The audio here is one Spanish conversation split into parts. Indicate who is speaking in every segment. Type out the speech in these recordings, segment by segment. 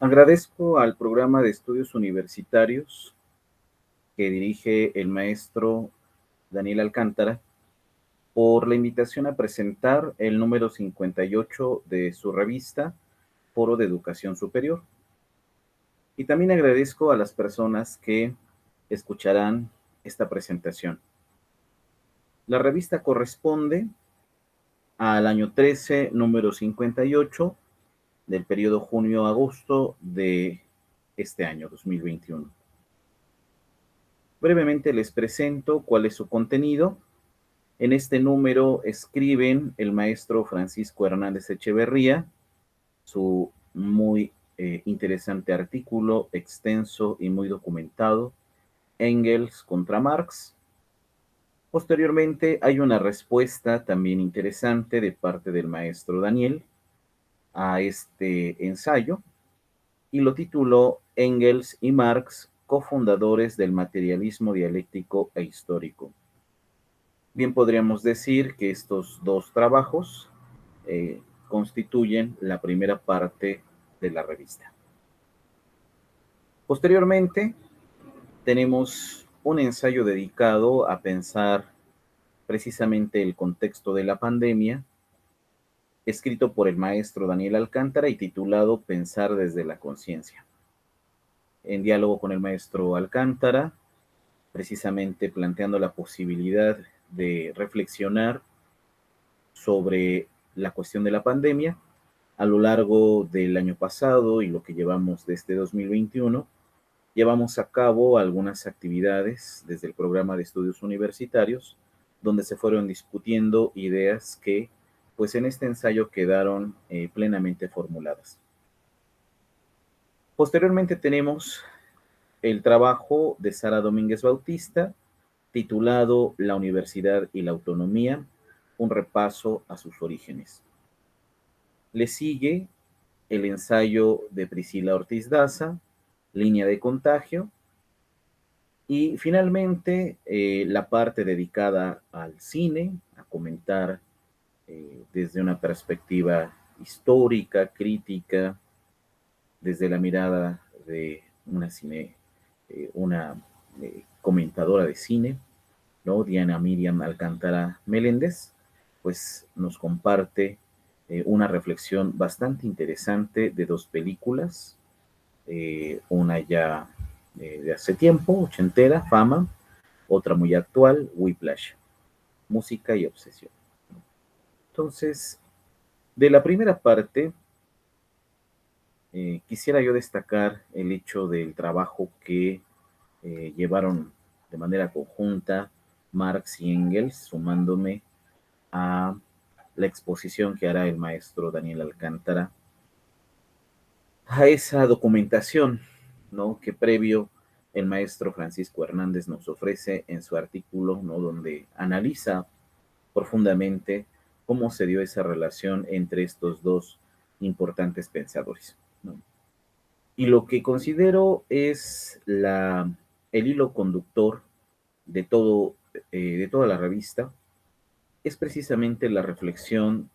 Speaker 1: Agradezco al programa de estudios universitarios que dirige el maestro Daniel Alcántara por la invitación a presentar el número 58 de su revista Foro de Educación Superior. Y también agradezco a las personas que escucharán esta presentación. La revista corresponde al año 13, número 58 del periodo junio-agosto de este año 2021. Brevemente les presento cuál es su contenido. En este número escriben el maestro Francisco Hernández Echeverría, su muy interesante artículo, extenso y muy documentado, Engels contra Marx. Posteriormente hay una respuesta también interesante de parte del maestro Daniel a este ensayo y lo tituló Engels y Marx, cofundadores del materialismo dialéctico e histórico. Bien podríamos decir que estos dos trabajos constituyen la primera parte de la revista. Posteriormente, tenemos un ensayo dedicado a pensar precisamente el contexto de la pandemia, escrito por el maestro Daniel Alcántara y titulado Pensar desde la conciencia. En diálogo con el maestro Alcántara, precisamente planteando la posibilidad de reflexionar sobre la cuestión de la pandemia a lo largo del año pasado y lo que llevamos de este 2021. Llevamos a cabo algunas actividades desde el programa de estudios universitarios, donde se fueron discutiendo ideas que, pues en este ensayo quedaron plenamente formuladas. Posteriormente tenemos el trabajo de Sara Domínguez Bautista, titulado La Universidad y la Autonomía, un repaso a sus orígenes. Le sigue el ensayo de Priscila Ortiz Daza, Línea de contagio, y finalmente la parte dedicada al cine, a comentar desde una perspectiva histórica, crítica, desde la mirada de una comentadora de cine, ¿no? Diana Miriam Alcántara Meléndez, pues nos comparte una reflexión bastante interesante de dos películas, una ya de hace tiempo, ochentera, Fama, otra muy actual, Whiplash, Música y Obsesión. Entonces, de la primera parte, quisiera yo destacar el hecho del trabajo que llevaron de manera conjunta Marx y Engels, sumándome a la exposición que hará el maestro Daniel Alcántara, a esa documentación, ¿no? Que previo el maestro Francisco Hernández nos ofrece en su artículo, ¿no? Donde analiza profundamente cómo se dio esa relación entre estos dos importantes pensadores, ¿no? Y lo que considero es el hilo conductor de, de toda la revista es precisamente la reflexión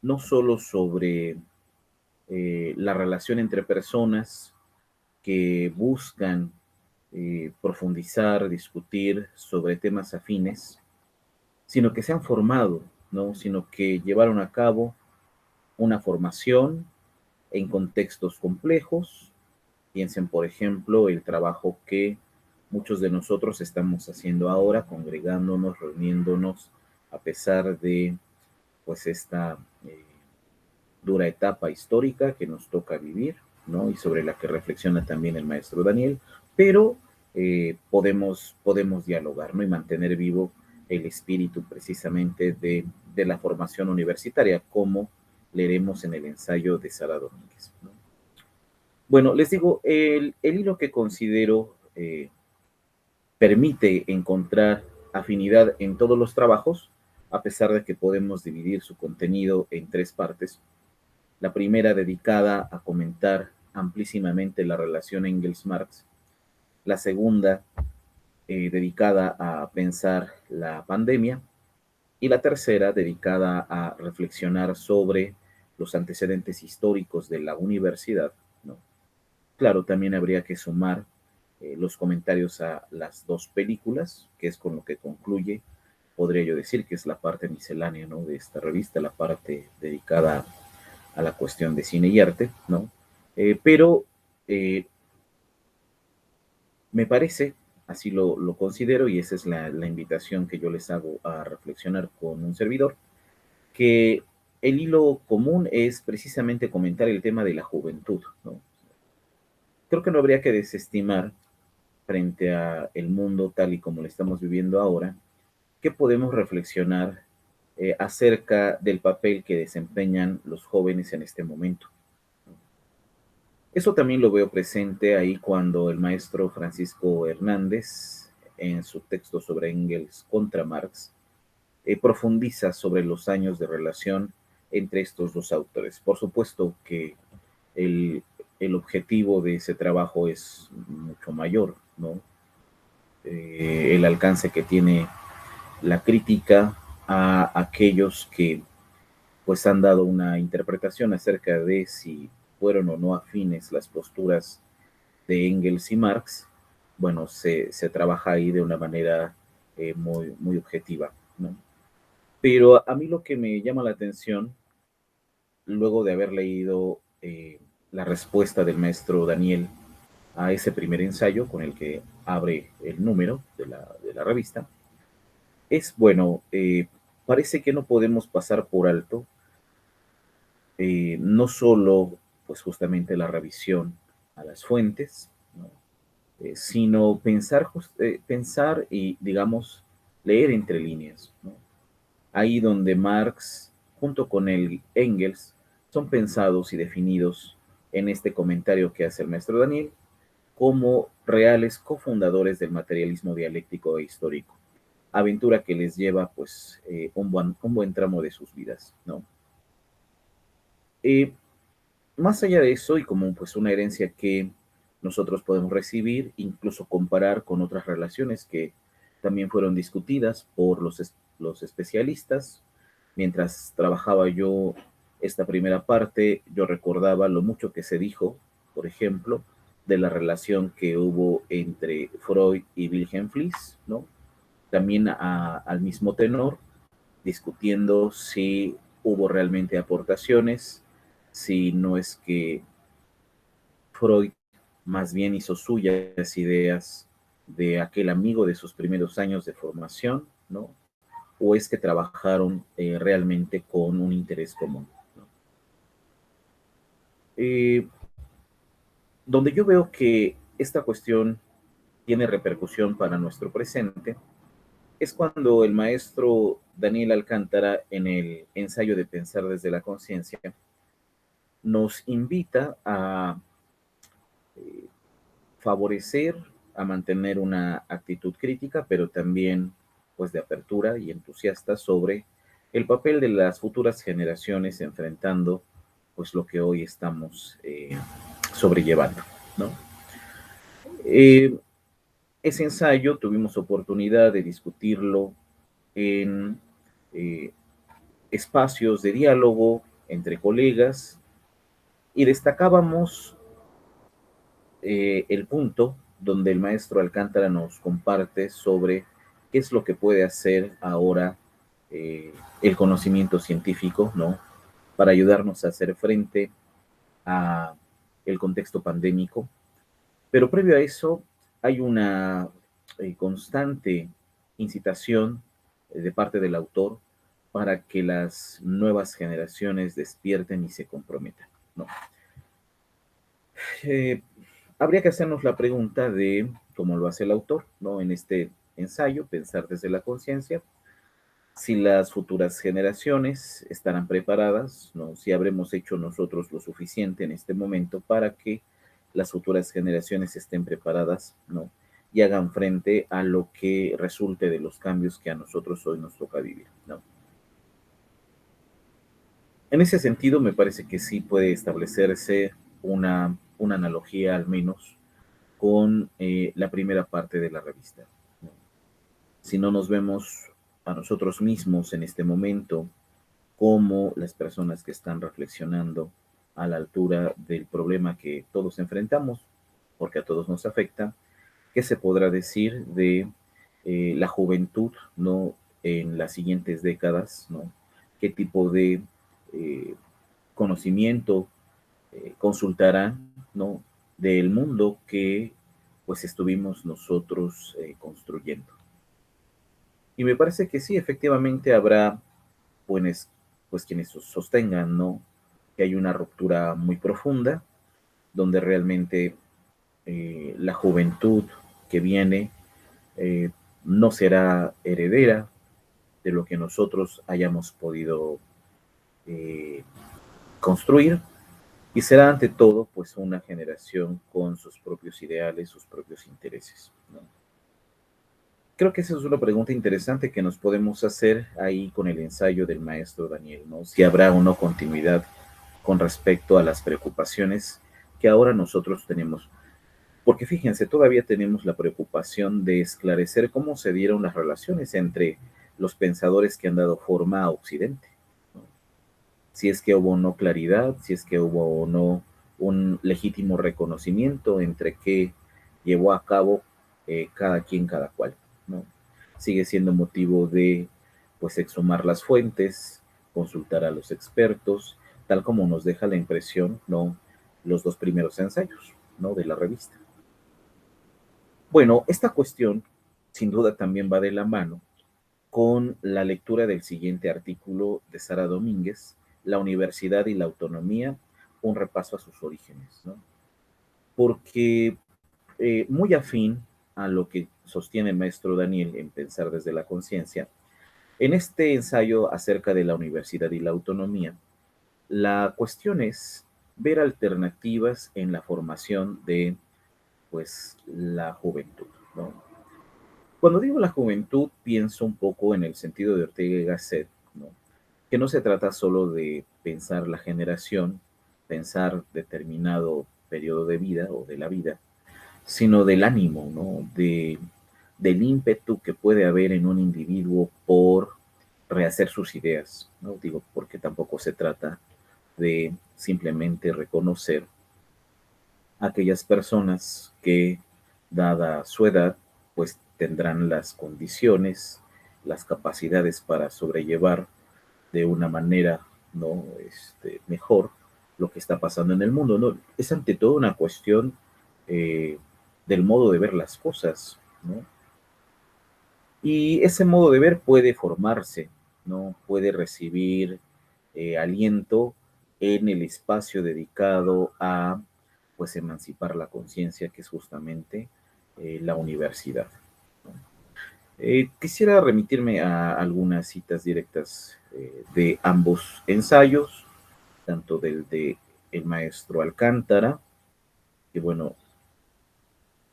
Speaker 1: no solo sobre la relación entre personas que buscan profundizar, discutir sobre temas afines, sino que se han formado, ¿no? Sino que llevaron a cabo una formación en contextos complejos. Piensen, por ejemplo, el trabajo que muchos de nosotros estamos haciendo ahora, congregándonos, reuniéndonos, a pesar de pues esta dura etapa histórica que nos toca vivir, ¿no? Y sobre la que reflexiona también el maestro Daniel, pero podemos dialogar, ¿no? Y mantener vivo el espíritu precisamente de la formación universitaria, como leeremos en el ensayo de Sara Domínguez, ¿no? Bueno, les digo, el hilo que considero permite encontrar afinidad en todos los trabajos, a pesar de que podemos dividir su contenido en tres partes. La primera dedicada a comentar amplísimamente la relación Engels-Marx, la segunda dedicada a pensar la pandemia y la tercera dedicada a reflexionar sobre los antecedentes históricos de la universidad, ¿no? claro, también habría que sumar los comentarios a las dos películas, que es con lo que concluye, podría yo decir que es la parte miscelánea, ¿no?, de esta revista, la parte dedicada a la cuestión de cine y arte, ¿no? Pero me parece, así lo considero, y esa es la invitación que yo les hago a reflexionar con un servidor, que el hilo común es precisamente comentar el tema de la juventud, ¿no? Creo que no habría que desestimar frente a el mundo tal y como lo estamos viviendo ahora, que podemos reflexionar acerca del papel que desempeñan los jóvenes en este momento. Eso también lo veo presente ahí cuando el maestro Francisco Hernández, en su texto sobre Engels contra Marx, profundiza sobre los años de relación entre estos dos autores. Por supuesto que el, el objetivo de ese trabajo es mucho mayor, ¿no? El alcance que tiene la crítica a aquellos que pues han dado una interpretación acerca de si fueron o no afines las posturas de Engels y Marx. Bueno, se trabaja ahí de una manera muy objetiva, ¿no? Pero a mí lo que me llama la atención, luego de haber leído la respuesta del maestro Daniel a ese primer ensayo con el que abre el número de la revista, es, bueno, parece que no podemos pasar por alto no solo, pues justamente la revisión a las fuentes, ¿no? Sino pensar y, digamos, leer entre líneas, ¿no? Ahí donde Marx, junto con el Engels, son pensados y definidos en este comentario que hace el maestro Daniel como reales cofundadores del materialismo dialéctico e histórico, aventura que les lleva pues un buen tramo de sus vidas, ¿no? Eh, Más allá de eso, y como pues una herencia que nosotros podemos recibir, incluso comparar con otras relaciones que también fueron discutidas por los especialistas, mientras trabajaba yo esta primera parte, yo recordaba lo mucho que se dijo, por ejemplo, de la relación que hubo entre Freud y Wilhelm Fliess, ¿no? También al mismo tenor, discutiendo si hubo realmente aportaciones, si no es que Freud más bien hizo suyas ideas de aquel amigo de sus primeros años de formación, ¿no? O es que trabajaron realmente con un interés común, ¿no? Eh, Donde yo veo que esta cuestión tiene repercusión para nuestro presente es cuando el maestro Daniel Alcántara, en el ensayo de pensar desde la conciencia, nos invita a eh, favorecer, a mantener una actitud crítica, pero también pues de apertura y entusiasta sobre el papel de las futuras generaciones enfrentando pues lo que hoy estamos sobrellevando, ¿no? Eh, Ese ensayo tuvimos oportunidad de discutirlo en eh, espacios de diálogo entre colegas y destacábamos el punto donde el maestro Alcántara nos comparte sobre qué es lo que puede hacer ahora el conocimiento científico, ¿no? Para ayudarnos a hacer frente a el contexto pandémico. Pero previo a eso hay una constante incitación de parte del autor para que las nuevas generaciones despierten y se comprometan, ¿no? Eh, Habría que hacernos la pregunta de, como lo hace el autor, ¿no? En este ensayo, pensar desde la conciencia, si las futuras generaciones estarán preparadas, ¿no? Si habremos hecho nosotros lo suficiente en este momento para que las futuras generaciones estén preparadas, ¿no? Y hagan frente a lo que resulte de los cambios que a nosotros hoy nos toca vivir, ¿no? En ese sentido, me parece que sí puede establecerse una analogía al menos con la primera parte de la revista, ¿no? Si no nos vemos a nosotros mismos en este momento como las personas que están reflexionando a la altura del problema que todos enfrentamos, porque a todos nos afecta. ¿Qué se podrá decir de la juventud, ¿no? En las siguientes décadas, ¿no? ¿Qué tipo de eh, conocimiento consultarán, ¿no? Del mundo que pues estuvimos nosotros construyendo? Y me parece que sí, efectivamente habrá pues quienes sostengan, ¿no? Que hay una ruptura muy profunda, donde realmente la juventud que viene eh, no será heredera de lo que nosotros hayamos podido eh, construir, y será ante todo pues una generación con sus propios ideales, sus propios intereses, ¿no? Creo que esa es una pregunta interesante que nos podemos hacer ahí con el ensayo del maestro Daniel, ¿no? Si habrá o no continuidad con respecto a las preocupaciones que ahora nosotros tenemos. Porque fíjense, todavía tenemos la preocupación de esclarecer cómo se dieron las relaciones entre los pensadores que han dado forma a Occidente, ¿no? Si es que hubo o no claridad, si es que hubo o no un legítimo reconocimiento entre qué llevó a cabo cada quien, cada cual, ¿no? Sigue siendo motivo de, pues, exhumar las fuentes, consultar a los expertos, tal como nos deja la impresión, ¿no? Los dos primeros ensayos, ¿no? De la revista. Bueno, esta cuestión sin duda también va de la mano con la lectura del siguiente artículo de Sara Domínguez, La Universidad y la Autonomía, un repaso a sus orígenes, ¿no? Porque muy afín a lo que sostiene el maestro Daniel en Pensar desde la Conciencia, en este ensayo acerca de la universidad y la autonomía, la cuestión es ver alternativas en la formación de, pues, la juventud, ¿no? Cuando digo la juventud, pienso un poco en el sentido de Ortega y Gasset, ¿no? Que no se trata solo de pensar la generación, pensar determinado periodo de vida o de la vida, sino del ánimo, ¿no? Del ímpetu que puede haber en un individuo por rehacer sus ideas, ¿no? Digo, porque tampoco se trata de simplemente reconocer a aquellas personas que, dada su edad, pues tendrán las condiciones, las capacidades para sobrellevar de una manera, ¿no? Mejor lo que está pasando en el mundo, ¿no? Es ante todo una cuestión eh, del modo de ver las cosas, ¿no? Y ese modo de ver puede formarse, ¿no? Puede recibir aliento en el espacio dedicado a, pues, emancipar la conciencia, que es justamente la universidad, ¿no? Quisiera remitirme a algunas citas directas de ambos ensayos, tanto del de el maestro Alcántara, que bueno,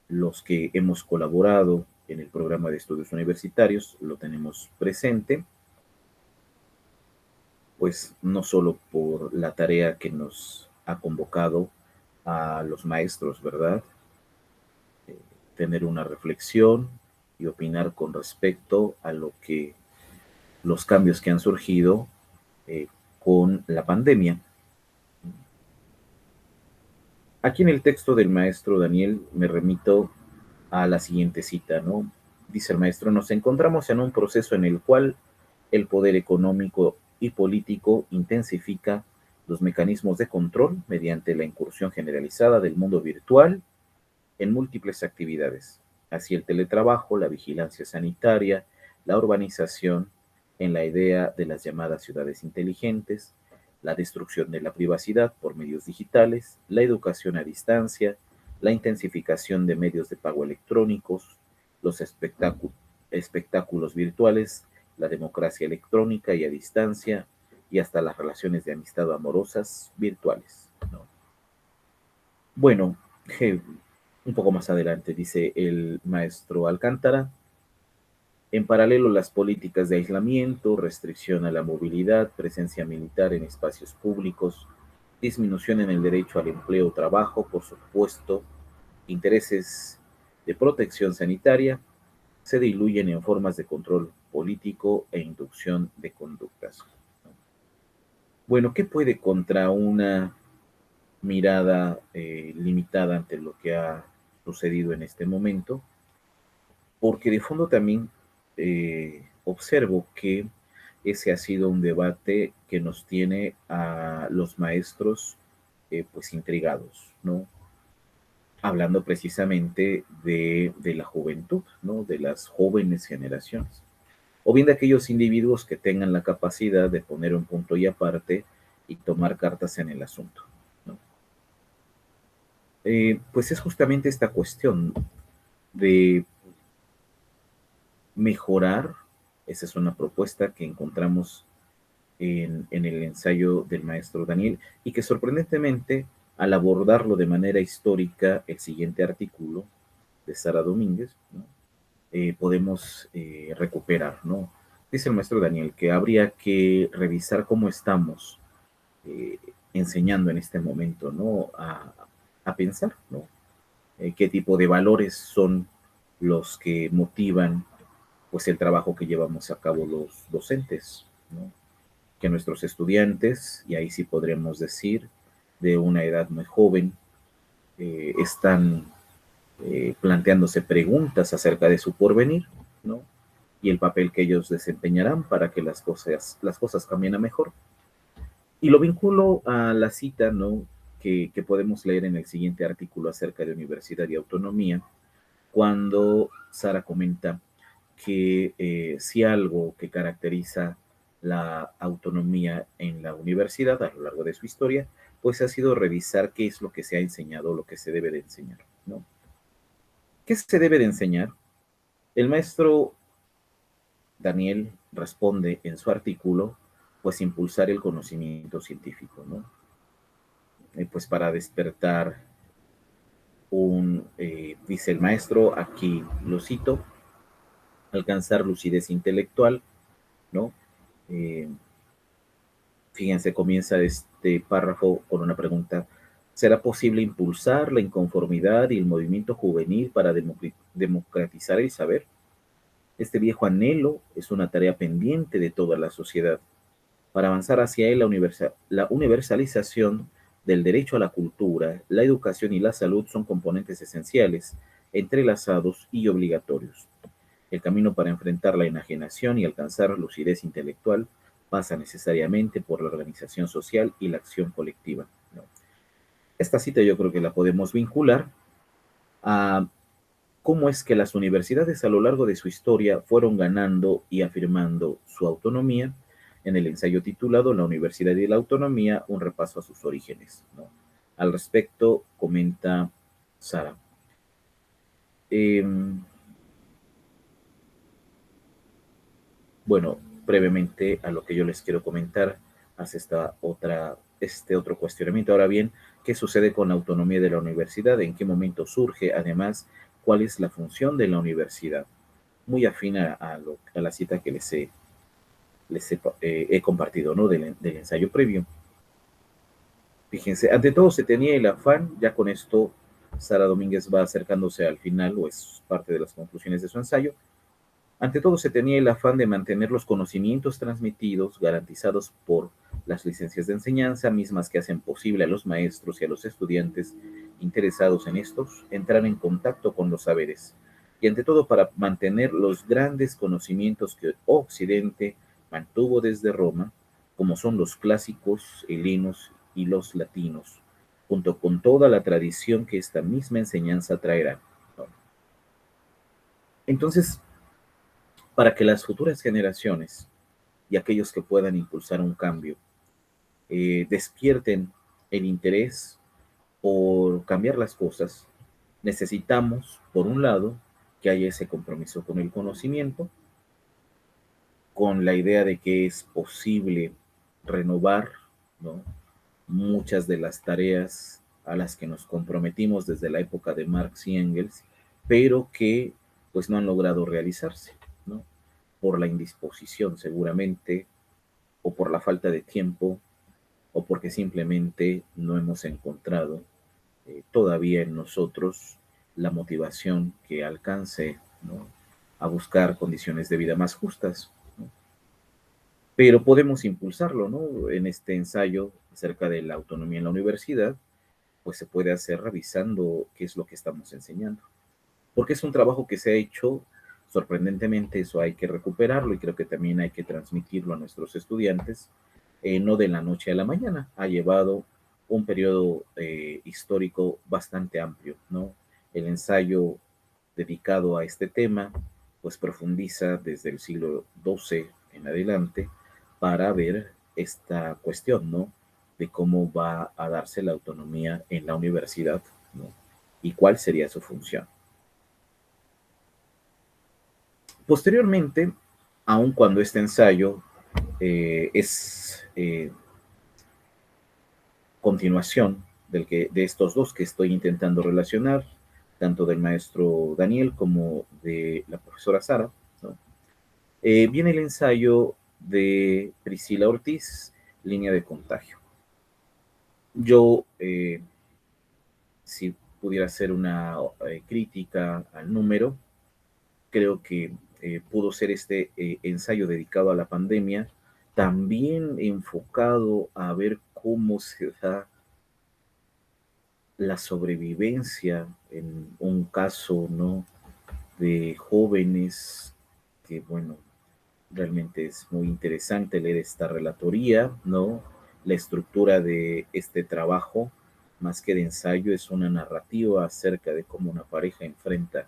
Speaker 1: los que hemos colaborado en el programa de estudios universitarios lo tenemos presente, pues no solo por la tarea que nos ha convocado a los maestros, ¿verdad? Eh, Tener una reflexión y opinar con respecto a lo que los cambios que han surgido eh, con la pandemia. Aquí en el texto del maestro Daniel me remito a la siguiente cita, ¿no? Dice el maestro: nos encontramos en un proceso en el cual el poder económico y político intensifica los mecanismos de control mediante la incursión generalizada del mundo virtual en múltiples actividades, así el teletrabajo, la vigilancia sanitaria, la urbanización, en la idea de las llamadas ciudades inteligentes, la destrucción de la privacidad por medios digitales, la educación a distancia, la intensificación de medios de pago electrónicos, los espectáculos virtuales, la democracia electrónica y a distancia, y hasta las relaciones de amistad amorosas virtuales, ¿no? Bueno, un poco más adelante dice el maestro Alcántara: en paralelo, las políticas de aislamiento, restricción a la movilidad, presencia militar en espacios públicos, disminución en el derecho al empleo o trabajo, por supuesto, intereses de protección sanitaria, se diluyen en formas de control político e inducción de conductas. Bueno, ¿qué puede contra una mirada limitada ante lo que ha sucedido en este momento, porque de fondo también observo que ese ha sido un debate que nos tiene a los maestros pues intrigados, ¿no? Hablando precisamente de la juventud, ¿no? De las jóvenes generaciones, o bien de aquellos individuos que tengan la capacidad de poner un punto y aparte y tomar cartas en el asunto, ¿no? Pues es justamente esta cuestión de mejorar, esa es una propuesta que encontramos en el ensayo del maestro Daniel y que sorprendentemente al abordarlo de manera histórica el siguiente artículo de Sara Domínguez, ¿no? Podemos recuperar, ¿no? Dice el maestro Daniel que habría que revisar cómo estamos eh, enseñando en este momento, ¿no? A pensar, ¿no? Qué tipo de valores son los que motivan pues el trabajo que llevamos a cabo los docentes, ¿no? Que nuestros estudiantes, y ahí sí podremos decir, de una edad muy joven, están planteándose preguntas acerca de su porvenir, ¿no? Y el papel que ellos desempeñarán para que las cosas cambien a mejor. Y lo vinculo a la cita, ¿no? Que podemos leer en el siguiente artículo acerca de universidad y autonomía, cuando Sara comenta que si algo que caracteriza la autonomía en la universidad a lo largo de su historia, pues ha sido revisar qué es lo que se ha enseñado, lo que se debe de enseñar, ¿no? ¿Qué se debe de enseñar? El maestro Daniel responde en su artículo, pues impulsar el conocimiento científico, ¿no? Pues para despertar dice el maestro, aquí lo cito, alcanzar lucidez intelectual, ¿no? Eh, Fíjense, comienza este párrafo con una pregunta. ¿Será posible impulsar la inconformidad y el movimiento juvenil para democratizar el saber? Este viejo anhelo es una tarea pendiente de toda la sociedad. Para avanzar hacia él, la universalización del derecho a la cultura, la educación y la salud son componentes esenciales, entrelazados y obligatorios. El camino para enfrentar la enajenación y alcanzar lucidez intelectual pasa necesariamente por la organización social y la acción colectiva, ¿no? Esta cita yo creo que la podemos vincular a cómo es que las universidades a lo largo de su historia fueron ganando y afirmando su autonomía en el ensayo titulado La Universidad y la Autonomía, un repaso a sus orígenes, ¿no? Al respecto, comenta Sara. Eh, bueno, brevemente a lo que yo les quiero comentar, hace este otro cuestionamiento. Ahora bien, ¿qué sucede con la autonomía de la universidad? ¿En qué momento surge? Además, ¿cuál es la función de la universidad? Muy afina a la cita que he compartido, ¿no? Del ensayo previo. Fíjense, ante todo se tenía el afán, ya con esto Sara Domínguez va acercándose al final, o es parte de las conclusiones de su ensayo. Ante todo se tenía el afán de mantener los conocimientos transmitidos, garantizados por las licencias de enseñanza, mismas que hacen posible a los maestros y a los estudiantes interesados en estos entrar en contacto con los saberes, y ante todo para mantener los grandes conocimientos que Occidente mantuvo desde Roma, como son los clásicos helenos y los latinos, junto con toda la tradición que esta misma enseñanza traerá, ¿no? Entonces, para que las futuras generaciones y aquellos que puedan impulsar un cambio despierten el interés por cambiar las cosas, necesitamos, por un lado, que haya ese compromiso con el conocimiento, con la idea de que es posible renovar, ¿no? Muchas de las tareas a las que nos comprometimos desde la época de Marx y Engels, pero que pues no han logrado realizarse, ¿no? Por la indisposición seguramente, o por la falta de tiempo, o porque simplemente no hemos encontrado todavía en nosotros la motivación que alcance, ¿no? A buscar condiciones de vida más justas, ¿no? Pero podemos impulsarlo, ¿no? En este ensayo acerca de la autonomía en la universidad, pues se puede hacer revisando qué es lo que estamos enseñando. Porque es un trabajo que se ha hecho sorprendentemente, eso hay que recuperarlo y creo que también hay que transmitirlo a nuestros estudiantes, no de la noche a la mañana, ha llevado un periodo histórico bastante amplio, ¿no? El ensayo dedicado a este tema, pues profundiza desde el siglo XII en adelante para ver esta cuestión, ¿no? De cómo va a darse la autonomía en la universidad, ¿no? Y cuál sería su función. Posteriormente, aun cuando este ensayo es continuación de estos dos que estoy intentando relacionar, tanto del maestro Daniel como de la profesora Sara, ¿no? Viene el ensayo de Priscila Ortiz, línea de contagio. Yo, si pudiera hacer una crítica al número, creo que pudo ser este ensayo dedicado a la pandemia, también enfocado a ver cómo se da la sobrevivencia en un caso, ¿no? De jóvenes que, bueno, realmente es muy interesante leer esta relatoría, ¿no? La estructura de este trabajo, más que de ensayo, es una narrativa acerca de cómo una pareja enfrenta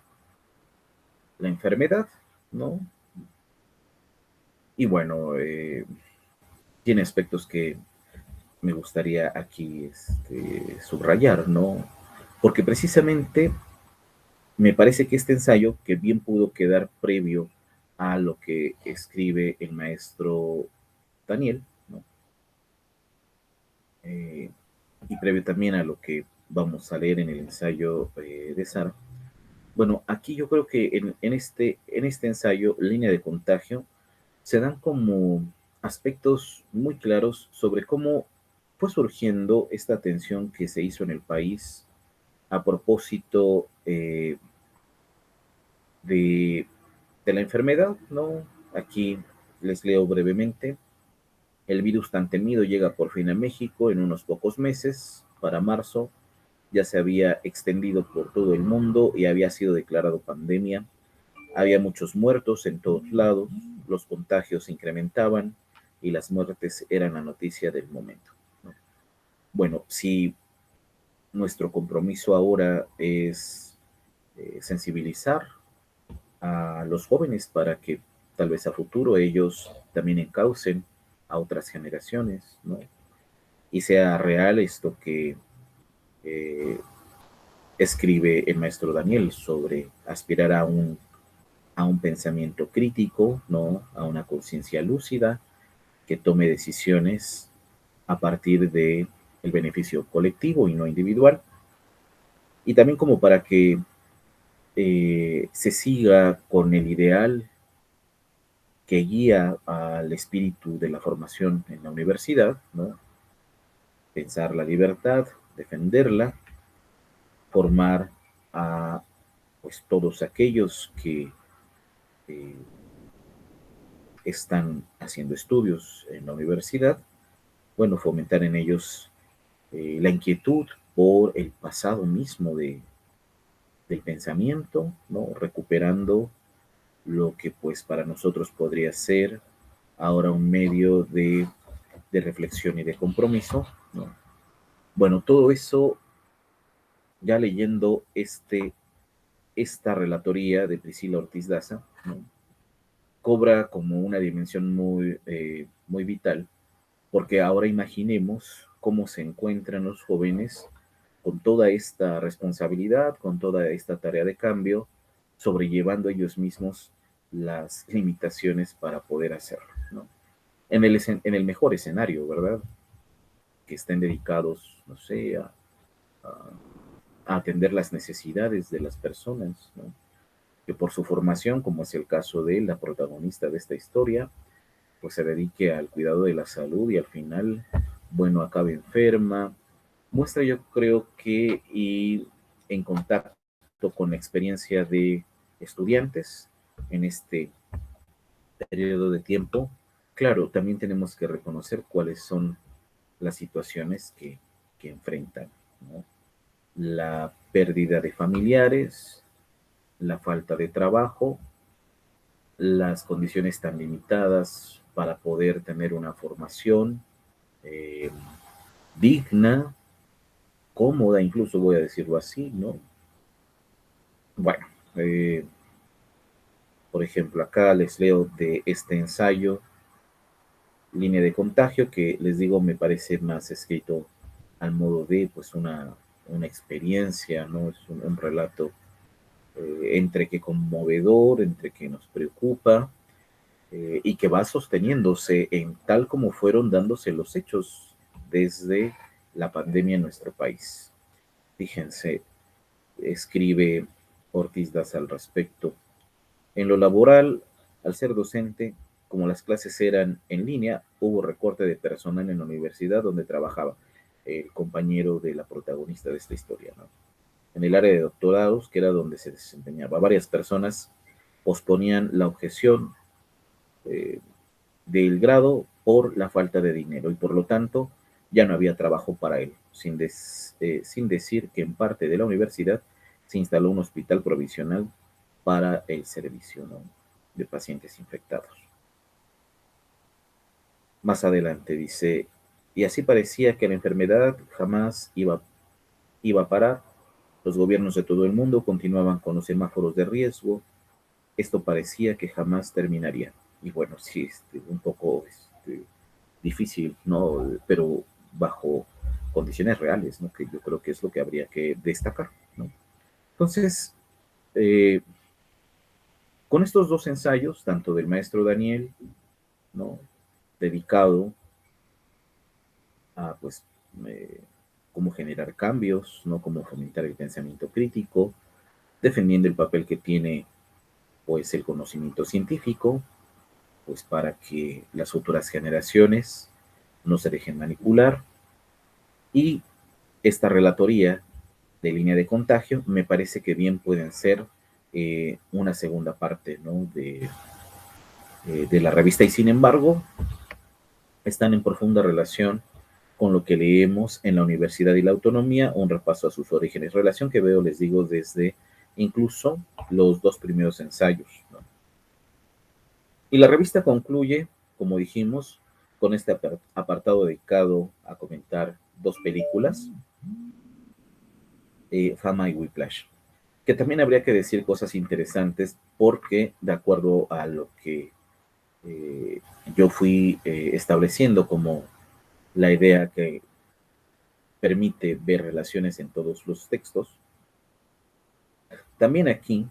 Speaker 1: la enfermedad, ¿no? Y bueno, tiene aspectos que me gustaría aquí subrayar, ¿no? Porque precisamente me parece que este ensayo, que bien pudo quedar previo a lo que escribe el maestro Daniel, ¿no? Eh, y previo también a lo que vamos a leer en el ensayo de Sara. Bueno, aquí yo creo que en este ensayo, línea de contagio, se dan como aspectos muy claros sobre cómo fue surgiendo esta tensión que se hizo en el país a propósito de, de la enfermedad, ¿no? Aquí les leo brevemente. El virus tan temido llega por fin a México en unos pocos meses. Para marzo ya se había extendido por todo el mundo y había sido declarado pandemia. Había muchos muertos en todos lados, los contagios se incrementaban y las muertes eran la noticia del momento, ¿no? Bueno, si nuestro compromiso ahora es sensibilizar a los jóvenes para que tal vez a futuro ellos también encaucen a otras generaciones, ¿no? Y sea real esto que eh, escribe el maestro Daniel sobre aspirar a un pensamiento crítico, ¿no? A una conciencia lúcida que tome decisiones a partir de el beneficio colectivo y no individual. Y también como para que se siga con el ideal que guía al espíritu de la formación en la universidad, ¿no? Pensar la libertad, defenderla, formar a pues todos aquellos que eh, están haciendo estudios en la universidad, bueno, fomentar en ellos la inquietud por el pasado mismo del pensamiento, ¿no? Recuperando lo que pues para nosotros podría ser ahora un medio de reflexión y de compromiso, ¿no? Bueno, todo eso ya leyendo esta relatoría de Priscila Ortiz Daza, ¿no? Cobra como una dimensión muy vital, porque ahora imaginemos cómo se encuentran los jóvenes con toda esta responsabilidad, con toda esta tarea de cambio, sobrellevando ellos mismos las limitaciones para poder hacerlo, ¿no? En el mejor escenario, ¿verdad? Que estén dedicados, no sé, a, a atender las necesidades de las personas, ¿no? Que por su formación, como es el caso de la protagonista de esta historia, pues se dedique al cuidado de la salud y al final, bueno, acabe enferma. Muestra yo creo que y en contacto con la experiencia de estudiantes en este periodo de tiempo, claro, también tenemos que reconocer cuáles son las situaciones que enfrentan, ¿no? la pérdida de familiares, la falta de trabajo, las condiciones tan limitadas para poder tener una formación eh, digna, cómoda, incluso voy a decirlo así, ¿no? Bueno, eh, por ejemplo, acá les leo de este ensayo, Línea de contagio, que les digo me parece más escrito al modo de pues una experiencia, ¿no? Es un relato entre que conmovedor, entre que nos preocupa y que va sosteniéndose en tal como fueron dándose los hechos desde la pandemia en nuestro país. Fíjense, escribe Ortiz Das al respecto. En lo laboral, al ser docente, como las clases eran en línea, hubo recorte de personal en la universidad donde trabajaba el compañero de la protagonista de esta historia, ¿no? En el área de doctorados, que era donde se desempeñaba, varias personas posponían la objeción eh, del grado por la falta de dinero y por lo tanto ya no había trabajo para él, sin decir que en parte de la universidad se instaló un hospital provisional para el servicio, ¿no? De pacientes infectados. Más adelante dice, y así parecía que la enfermedad jamás iba a parar, los gobiernos de todo el mundo continuaban con los semáforos de riesgo, esto parecía que jamás terminaría. Y bueno, sí, un poco difícil, ¿no? Pero bajo condiciones reales, ¿no? Que yo creo que es lo que habría que destacar, ¿no? Entonces, eh, con estos dos ensayos, tanto del maestro Daniel, ¿no? Dedicado a, pues, eh, cómo generar cambios, ¿no? Cómo fomentar el pensamiento crítico, defendiendo el papel que tiene, pues, el conocimiento científico, pues, para que las futuras generaciones no se dejen manipular. Y esta relatoría de línea de contagio me parece que bien pueden ser una segunda parte, ¿no? De la revista y sin embargo están en profunda relación con lo que leemos en la Universidad y la Autonomía, un repaso a sus orígenes, relación que veo, les digo, desde incluso los dos primeros ensayos, ¿no? Y la revista concluye, como dijimos, con este apartado dedicado a comentar dos películas, Fama y Whiplash, que también habría que decir cosas interesantes porque de acuerdo a lo que eh, yo fui estableciendo como la idea que permite ver relaciones en todos los textos, también aquí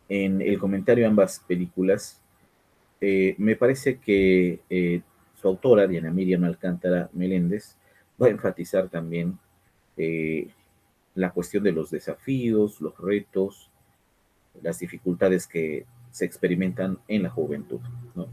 Speaker 1: en el comentario a ambas películas me parece que su autora, Diana Miriam Alcántara Meléndez, va a enfatizar también eh, la cuestión de los desafíos, los retos, las dificultades que se experimentan en la juventud, ¿no?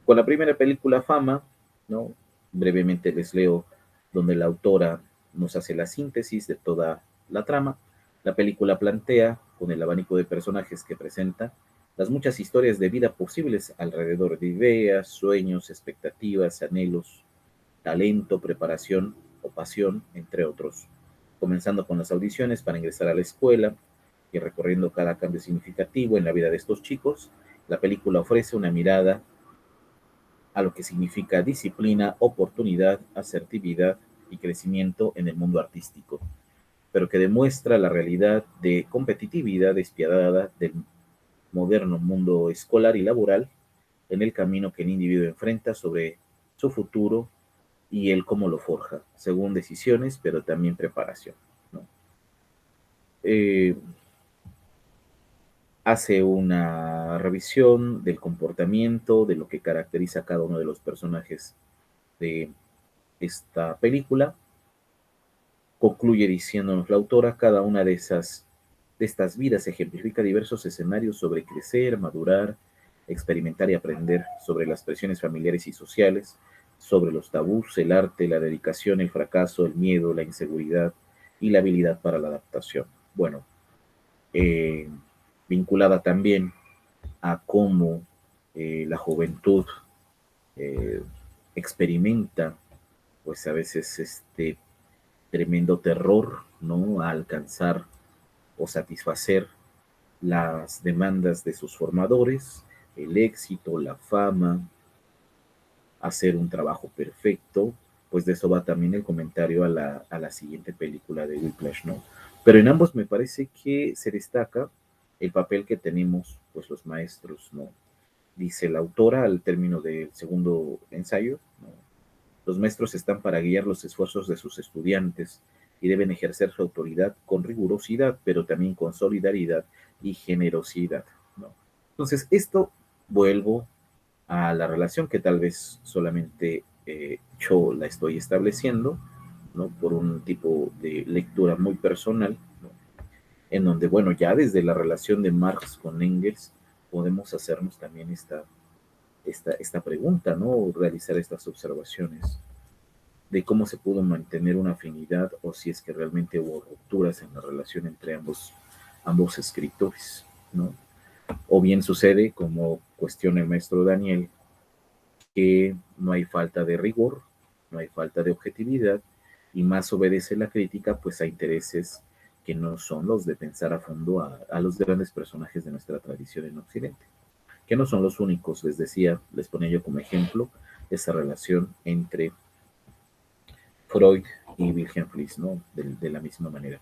Speaker 1: Con la primera película, Fama, ¿no? Brevemente les leo donde la autora nos hace la síntesis de toda la trama. La película plantea, con el abanico de personajes que presenta, las muchas historias de vida posibles alrededor de ideas, sueños, expectativas, anhelos, talento, preparación o pasión, entre otros. Comenzando con las audiciones para ingresar a la escuela y recorriendo cada cambio significativo en la vida de estos chicos, la película ofrece una mirada a lo que significa disciplina, oportunidad, asertividad y crecimiento en el mundo artístico, pero que demuestra la realidad de competitividad despiadada del moderno mundo escolar y laboral en el camino que el individuo enfrenta sobre su futuro y el cómo lo forja, según decisiones, pero también preparación, ¿no? Eh, Hace una revisión del comportamiento, de lo que caracteriza a cada uno de los personajes de esta película. Concluye diciéndonos la autora, cada una de estas vidas ejemplifica diversos escenarios sobre crecer, madurar, experimentar y aprender, sobre las presiones familiares y sociales, sobre los tabús, el arte, la dedicación, el fracaso, el miedo, la inseguridad y la habilidad para la adaptación. Bueno, eh, vinculada también a cómo la juventud eh, experimenta, pues a veces tremendo terror, ¿no?, a alcanzar o satisfacer las demandas de sus formadores, el éxito, la fama, hacer un trabajo perfecto. Pues de eso va también el comentario a la siguiente película de Whiplash, ¿no? Pero en ambos me parece que se destaca el papel que tenemos, pues los maestros, ¿no? Dice la autora al término del segundo ensayo, ¿no? Los maestros están para guiar los esfuerzos de sus estudiantes y deben ejercer su autoridad con rigurosidad, pero también con solidaridad y generosidad, ¿no? Entonces, esto vuelvo a la relación que tal vez solamente yo la estoy estableciendo, ¿no?, por un tipo de lectura muy personal, ¿no?, en donde, bueno, ya desde la relación de Marx con Engels podemos hacernos también esta pregunta, ¿no?, realizar estas observaciones de cómo se pudo mantener una afinidad o si es que realmente hubo rupturas en la relación entre ambos escritores, ¿no? O bien sucede, como cuestiona el maestro Daniel, que no hay falta de rigor, no hay falta de objetividad, y más obedece la crítica pues a intereses que no son los de pensar a fondo a los grandes personajes de nuestra tradición en Occidente, que no son los únicos. Les decía, les ponía yo como ejemplo esa relación entre Freud y Wilhelm Fliess, ¿no? De la misma manera.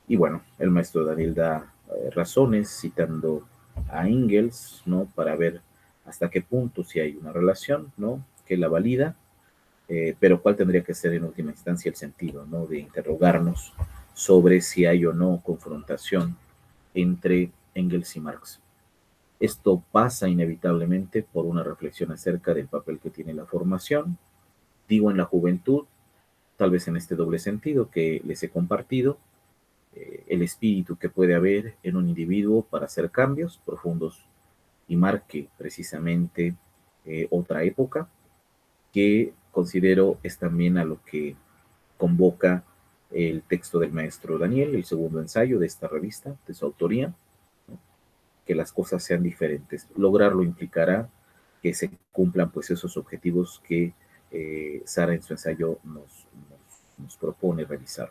Speaker 1: Y bueno, el maestro Daniel da razones citando a Engels, ¿no?, para ver hasta qué punto si hay una relación, ¿no?, que la valida, pero cuál tendría que ser en última instancia el sentido, ¿no?, de interrogarnos sobre si hay o no confrontación entre Engels y Marx. Esto pasa inevitablemente por una reflexión acerca del papel que tiene la formación, digo en la juventud, tal vez en este doble sentido que les he compartido, el espíritu que puede haber en un individuo para hacer cambios profundos y marque precisamente otra época, que considero es también a lo que convoca el texto del maestro Daniel, el segundo ensayo de esta revista, de su autoría, ¿no?, que las cosas sean diferentes. Lograrlo implicará que se cumplan pues esos objetivos que Sara en su ensayo nos propone realizar.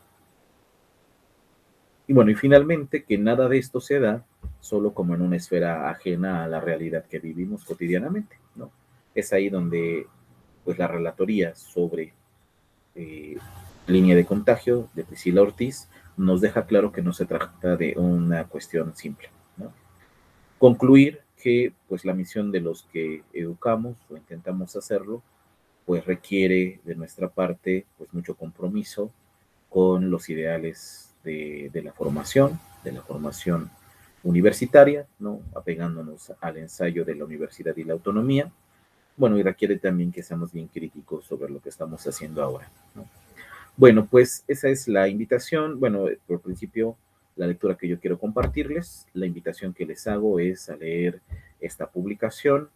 Speaker 1: Y bueno, y finalmente que nada de esto se da solo como en una esfera ajena a la realidad que vivimos cotidianamente, ¿no? Es ahí donde pues la relatoría sobre eh, línea de contagio de Priscila Ortiz nos deja claro que no se trata de una cuestión simple, ¿no? Concluir que pues la misión de los que educamos o intentamos hacerlo pues requiere de nuestra parte pues mucho compromiso con los ideales de la formación universitaria, ¿no?, apegándonos al ensayo de la universidad y la autonomía. Bueno, y requiere también que seamos bien críticos sobre lo que estamos haciendo ahora, ¿no? Bueno, pues esa es la invitación. Bueno, por principio, la lectura que yo quiero compartirles, la invitación que les hago es a leer esta publicación,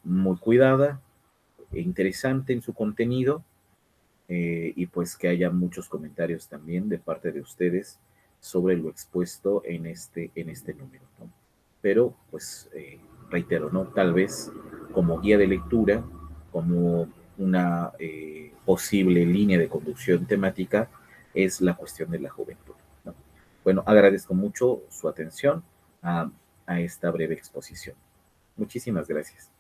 Speaker 1: muy cuidada e interesante en su contenido, y pues que haya muchos comentarios también de parte de ustedes sobre lo expuesto en este número, ¿no? Pero pues reitero, ¿no?, tal vez como guía de lectura, como una posible línea de conducción temática, es la cuestión de la juventud, ¿no? Bueno, agradezco mucho su atención a esta breve exposición. Muchísimas gracias.